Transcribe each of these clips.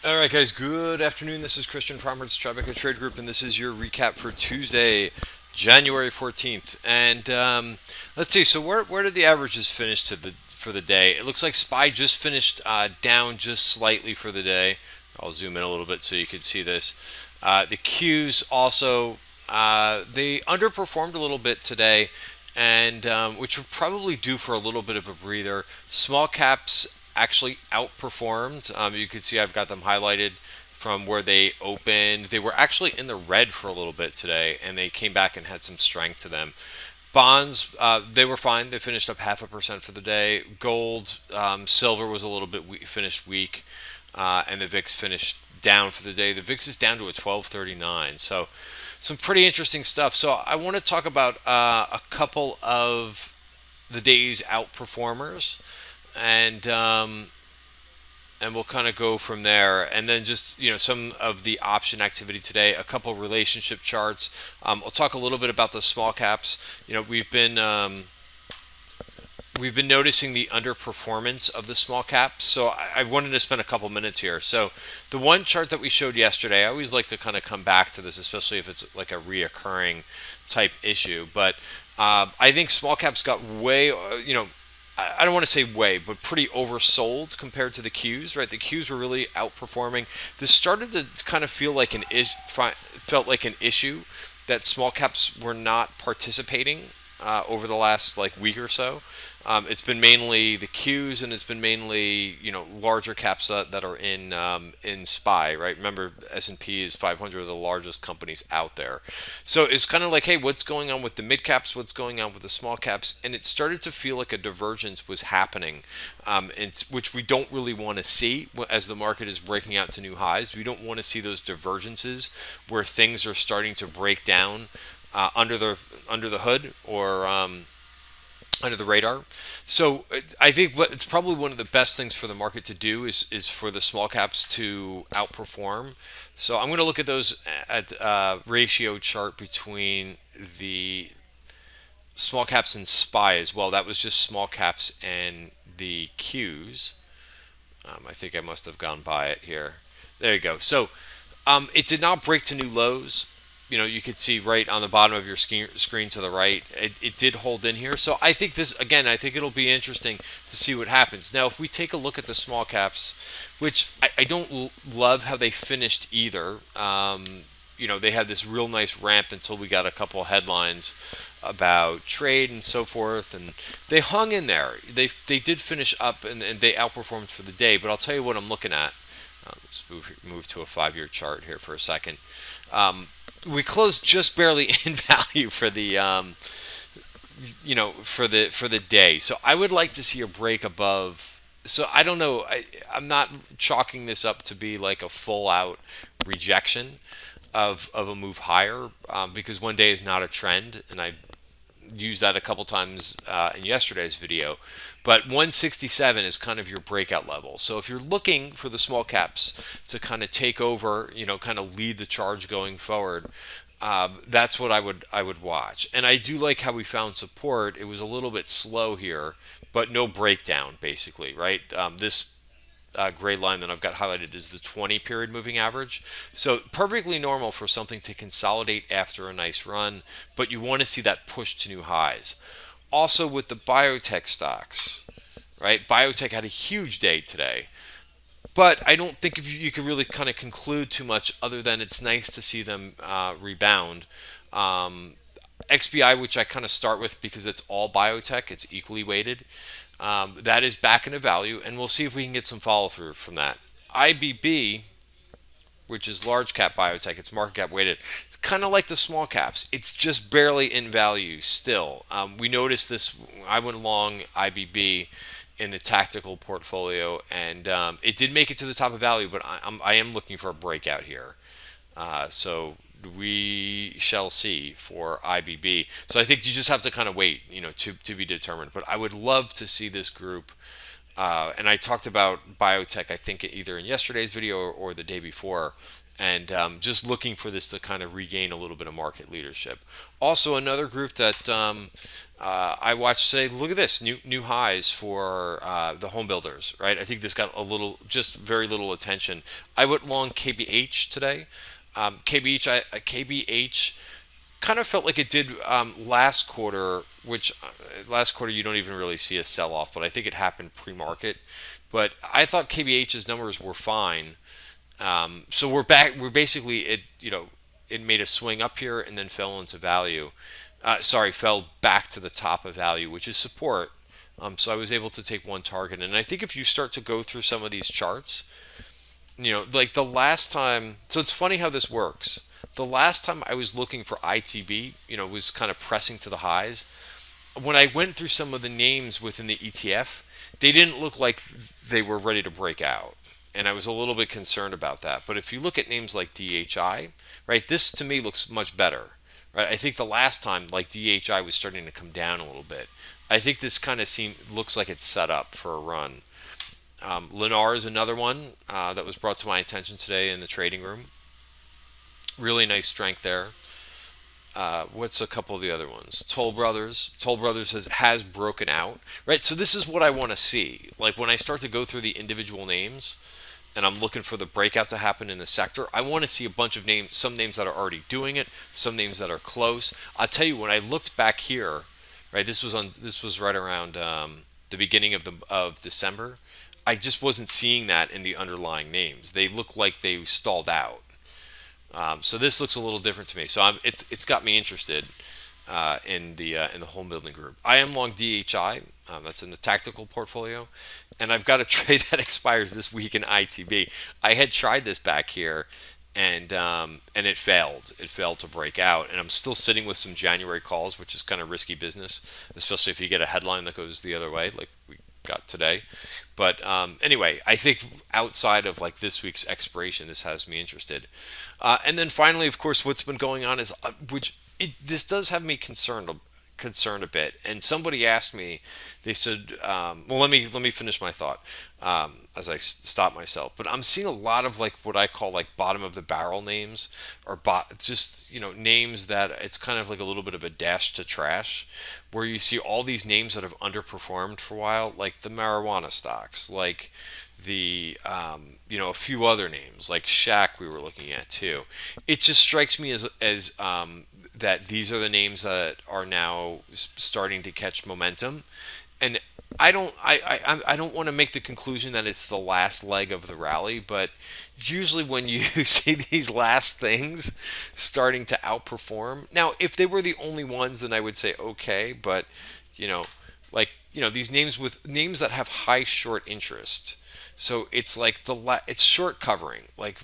All right, guys. Good afternoon. This is Christian from Tribeca Trade Group, and this is your recap for Tuesday, January 14th. And let's see. So where did the averages finish for the day? It looks like SPY just finished down just slightly for the day. I'll zoom in a little bit so you can see this. The Qs also they underperformed a little bit today, and which would probably do for a little bit of a breather. Small caps actually outperformed. You can see I've got them highlighted from where they opened. They were actually in the red for a little bit today, and they came back and had some strength to them. Bonds, they were fine. They finished up 0.5% for the day. Gold, silver was a little bit finished weak, and the VIX finished down for the day. The VIX is down to a 1239. So some pretty interesting stuff. So I want to talk about a couple of the day's outperformers, and we'll kind of go from there. And then just some of the option activity today, a couple relationship charts. I'll talk a little bit about the small caps. We've been noticing the underperformance of the small caps, so I wanted to spend a couple minutes here. So the one chart that we showed yesterday, I always like to kind of come back to this, especially if it's like a reoccurring type issue. But I think small caps got way, I don't want to say way, but pretty oversold compared to the Qs, right? The Qs were really outperforming. This started to kind of felt like an issue that small caps were not participating over the last like week or so. It's been mainly the Qs, and it's been mainly larger caps that are in SPY, right? Remember, S&P is 500 of the largest companies out there, so it's kind of like, hey, what's going on with the mid caps? What's going on with the small caps? And it started to feel like a divergence was happening, which we don't really want to see as the market is breaking out to new highs. We don't want to see those divergences where things are starting to break down under the hood, or under the radar. So I think it's probably one of the best things for the market to do is for the small caps to outperform. So I'm going to look at those at ratio chart between the small caps and SPY as well. That was just small caps and the Qs. I think I must have gone by it here. There you go. So it did not break to new lows. You could see right on the bottom of your screen to the right, it did hold in here. So I think I think it'll be interesting to see what happens. Now, if we take a look at the small caps, which I don't love how they finished either. They had this real nice ramp until we got a couple headlines about trade and so forth, and they hung in there. They did finish up, and they outperformed for the day. But I'll tell you what I'm looking at. Let's move to a 5-year chart here for a second. We closed just barely in value for the for the day. So I would like to see a break above. So I don't know. I'm not chalking this up to be like a full out rejection of a move higher, because one day is not a trend, and I used that a couple times in yesterday's video. But 167 is kind of your breakout level. So if you're looking for the small caps to kind of take over, kind of lead the charge going forward, that's what I would watch. And I do like how we found support. It was a little bit slow here, but no breakdown basically, right? This gray line that I've got highlighted is the 20 period moving average. So perfectly normal for something to consolidate after a nice run, but you want to see that push to new highs. Also with the biotech stocks, right? Biotech had a huge day today, but I don't think if you can really kind of conclude too much other than it's nice to see them rebound. XBI, which I kind of start with because it's all biotech, it's equally weighted. That is back into value, and we'll see if we can get some follow through from that. IBB, which is large cap biotech, it's market cap weighted. It's kind of like the small caps. It's just barely in value still. We noticed this. I went long IBB in the tactical portfolio, and it did make it to the top of value, but I am looking for a breakout here. So we shall see for IBB. So I think you just have to kind of wait, to be determined. But I would love to see this group. And I talked about biotech, I think either in yesterday's video or the day before. and just looking for this to kind of regain a little bit of market leadership. Also, another group that I watched say, look at this, new highs for the home builders, right? I think this got a little, just very little attention. I went long KBH today. KBH kind of felt like it did last quarter, which last quarter you don't even really see a sell off, but I think it happened pre-market. But I thought KBH's numbers were fine. So we're back. We're basically it. It made a swing up here and then fell into value. Fell back to the top of value, which is support. So I was able to take one target, and I think if you start to go through some of these charts, like the last time. So it's funny how this works. The last time I was looking for ITB, was kind of pressing to the highs. When I went through some of the names within the ETF, they didn't look like they were ready to break out. And I was a little bit concerned about that. But if you look at names like DHI, right, this to me looks much better. Right? I think the last time, like DHI was starting to come down a little bit. I think this kind of looks like it's set up for a run. Lennar is another one that was brought to my attention today in the trading room. Really nice strength there. What's a couple of the other ones? Toll Brothers. Toll Brothers has broken out, right? So this is what I want to see. Like when I start to go through the individual names, and I'm looking for the breakout to happen in the sector, I want to see a bunch of names, some names that are already doing it, some names that are close. I'll tell you, when I looked back here, right, this was right around the beginning of December. I just wasn't seeing that in the underlying names. They look like they stalled out. So this looks a little different to me. So it's got me interested in the home building group. I am long DHI. That's in the tactical portfolio, and I've got a trade that expires this week in ITB. I had tried this back here, and it failed. It failed to break out, and I'm still sitting with some January calls, which is kind of risky business, especially if you get a headline that goes the other way, like we got today. But anyway, I think outside of like this week's expiration, this has me interested. And then finally, of course, what's been going on is this does have me concerned a bit. And somebody asked me, they said, well, let me finish my thought as I stop myself. But I'm seeing a lot of like what I call like bottom of the barrel names, or just names that it's kind of like a little bit of a dash to trash, where you see all these names that have underperformed for a while, like the marijuana stocks, like a few other names like Shack we were looking at too. It just strikes me as that these are the names that are now starting to catch momentum, and I don't want to make the conclusion that it's the last leg of the rally, but usually when you see these last things starting to outperform, now if they were the only ones, then I would say okay, but you know, these names that have high short interest, so it's like it's short covering, like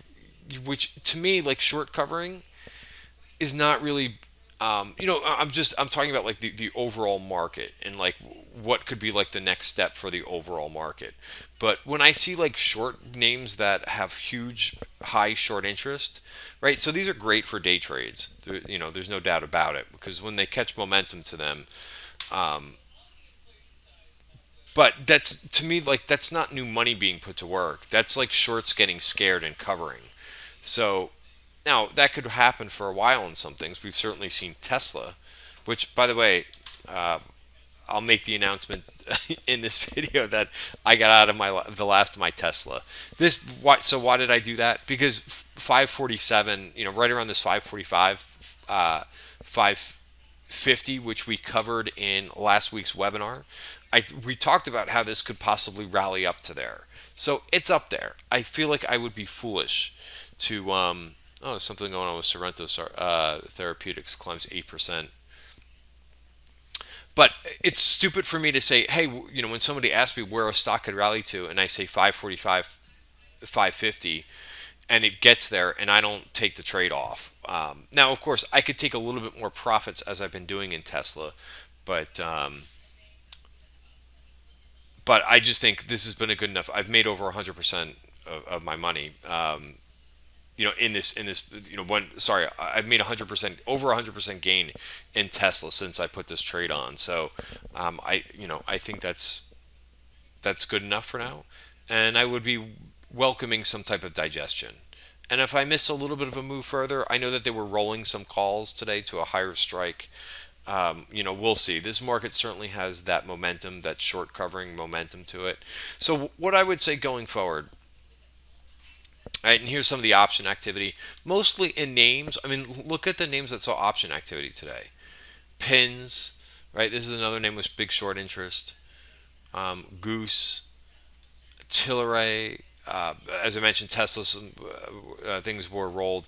which to me like short covering is not really I'm talking about like the overall market and like what could be like the next step for the overall market. But when I see like short names that have huge high short interest, right? So these are great for day trades. There's no doubt about it, because when they catch momentum to them, but that's to me like that's not new money being put to work. That's like shorts getting scared and covering. So now that could happen for a while in some things. We've certainly seen Tesla, which, by the way, uh, I'll make the announcement in this video that I got out of the last of my Tesla. Why did I do that? Because 547, right around this 545, 550, which we covered in last week's webinar, we talked about how this could possibly rally up to there. So it's up there. I feel like I would be foolish to there's something going on with Sorrento Therapeutics, climbs 8%. But it's stupid for me to say, hey, when somebody asks me where a stock could rally to, and I say 545, 550, and it gets there, and I don't take the trade off. Now, of course, I could take a little bit more profits as I've been doing in Tesla, but I just think this has been a good enough. I've made over 100% of my money. I've made 100%, over 100% gain in Tesla since I put this trade on. So, I think that's good enough for now, and I would be welcoming some type of digestion, And if I miss a little bit of a move further, I know that they were rolling some calls today to a higher strike. We'll see. This market certainly has that momentum, that short covering momentum to it. So what I would say going forward, right, and here's some of the option activity, mostly in names. I mean, look at the names that saw option activity today. Pins, right? This is another name with big short interest. Goose, Tilray, as I mentioned, Tesla, some things were rolled.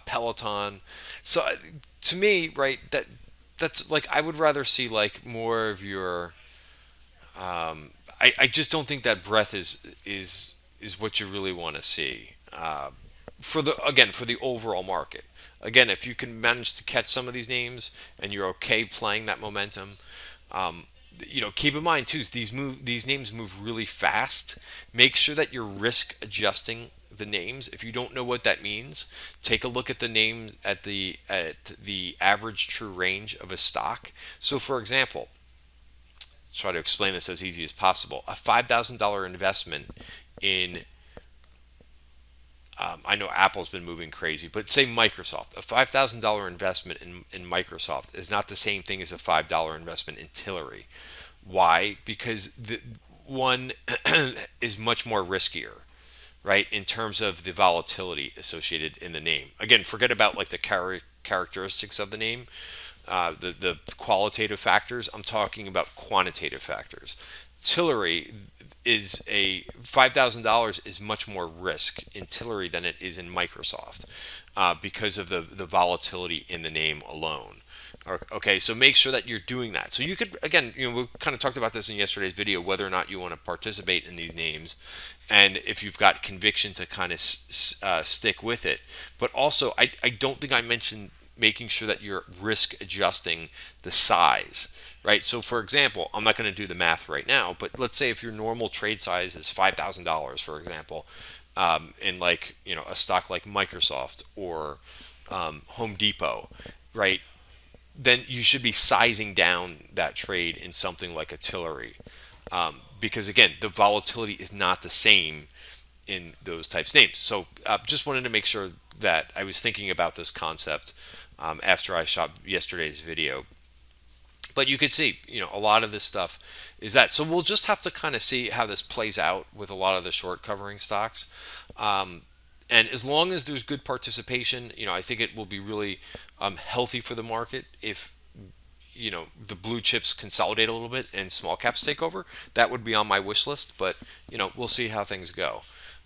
Peloton. So to me, right, that's like I would rather see like more of your. I just don't think that breadth is what you really want to see for the overall market. Again, if you can manage to catch some of these names and you're okay playing that momentum, um, keep in mind too, these names move really fast. Make sure that you're risk adjusting the names. If you don't know what that means, take a look at the names at the average true range of a stock. So, for example, try to explain this as easy as possible. A $5,000 investment in I know Apple's been moving crazy, but say Microsoft. A $5,000 investment in Microsoft is not the same thing as a $5 investment in Tillery. Why? Because the one is much more riskier, right, in terms of the volatility associated in the name. Again, forget about like the characteristics of the name, the qualitative factors. I'm talking about quantitative factors. Tillery is a $5,000 is much more risk in Tillery than it is in Microsoft because of the volatility in the name alone. Okay, so make sure that you're doing that. So you could, again, we kind of talked about this in yesterday's video, whether or not you want to participate in these names, and if you've got conviction to kind of stick with it. But also, I don't think I mentioned making sure that you're risk adjusting the size, right? So, for example, I'm not going to do the math right now, but let's say if your normal trade size is $5,000, for example, in like a stock like Microsoft or Home Depot, right? Then you should be sizing down that trade in something like a Tillery, because again, the volatility is not the same in those types of names. So just wanted to make sure that I was thinking about this concept after I shot yesterday's video. But you could see, a lot of this stuff is that. So we'll just have to kind of see how this plays out with a lot of the short covering stocks. And as long as there's good participation, I think it will be really healthy for the market if the blue chips consolidate a little bit and small caps take over. That would be on my wish list, but we'll see how things go.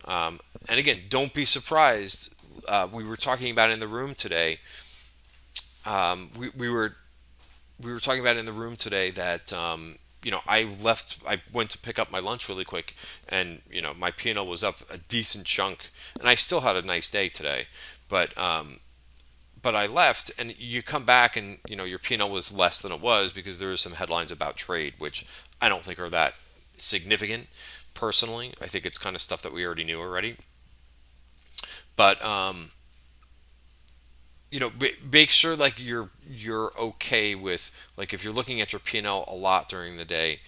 And again, don't be surprised. We were talking about in the room today. We were talking about in the room today that I went to pick up my lunch really quick, and my P&L was up a decent chunk, and I still had a nice day today, but I left, and you come back, and your P&L was less than it was because there was some headlines about trade, which I don't think are that significant. Personally, I think it's kind of stuff that we already knew already, but make sure like you're okay with, like, if you're looking at your P&L a lot during the day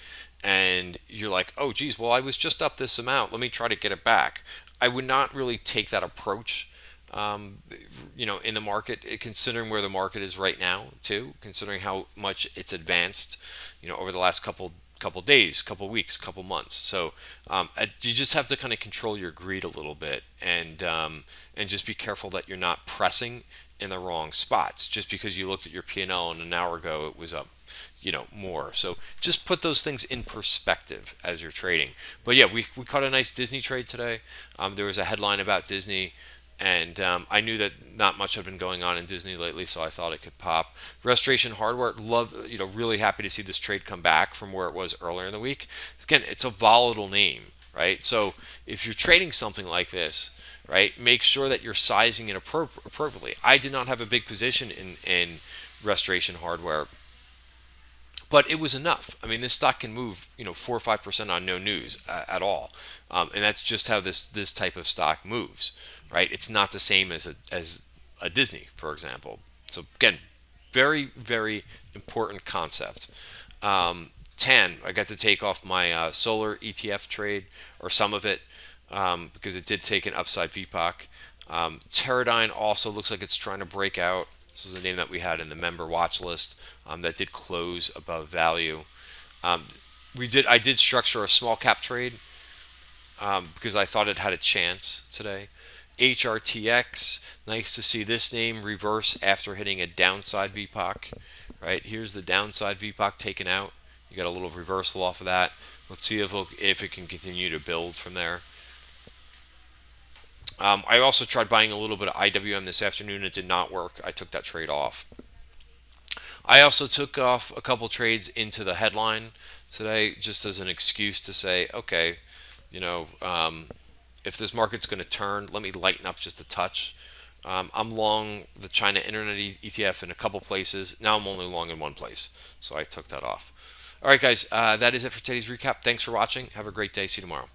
and you're like, oh geez, well, I was just up this amount, let me try to get it back. I would not really take that approach in the market, considering where the market is right now too, considering how much it's advanced over the last couple days, couple weeks, couple months. So you just have to kind of control your greed a little bit, and just be careful that you're not pressing in the wrong spots just because you looked at your P&L and an hour ago it was up more. So just put those things in perspective as you're trading. But yeah, we caught a nice Disney trade today. There was a headline about Disney, and I knew that not much had been going on in Disney lately, so I thought it could pop. Restoration Hardware, really happy to see this trade come back from where it was earlier in the week. Again, it's a volatile name, right? So if you're trading something like this, right, make sure that you're sizing it appropriately. I did not have a big position in Restoration Hardware, but it was enough. I mean, this stock can move 4 or 5% on no news at all, and that's just how this type of stock moves, right? It's not the same as a Disney, for example. So again, very, very important concept. TAN, I got to take off my solar ETF trade, or some of it, because it did take an upside VPOC. Teradyne also looks like it's trying to break out. This was a name that we had in the member watch list that did close above value. Um, I did structure a small cap trade because I thought it had a chance today. HRTX, nice to see this name reverse after hitting a downside VPOC. Right here's the downside VPOC taken out. You got a little reversal off of that. Let's see if it can continue to build from there. I also tried buying a little bit of IWM this afternoon. It did not work. I took that trade off. I also took off a couple trades into the headline today just as an excuse to say, okay, you know, if this market's going to turn, let me lighten up just a touch. I'm long the China Internet ETF in a couple places. Now I'm only long in one place. So I took that off. All right, guys, that is it for today's recap. Thanks for watching. Have a great day. See you tomorrow.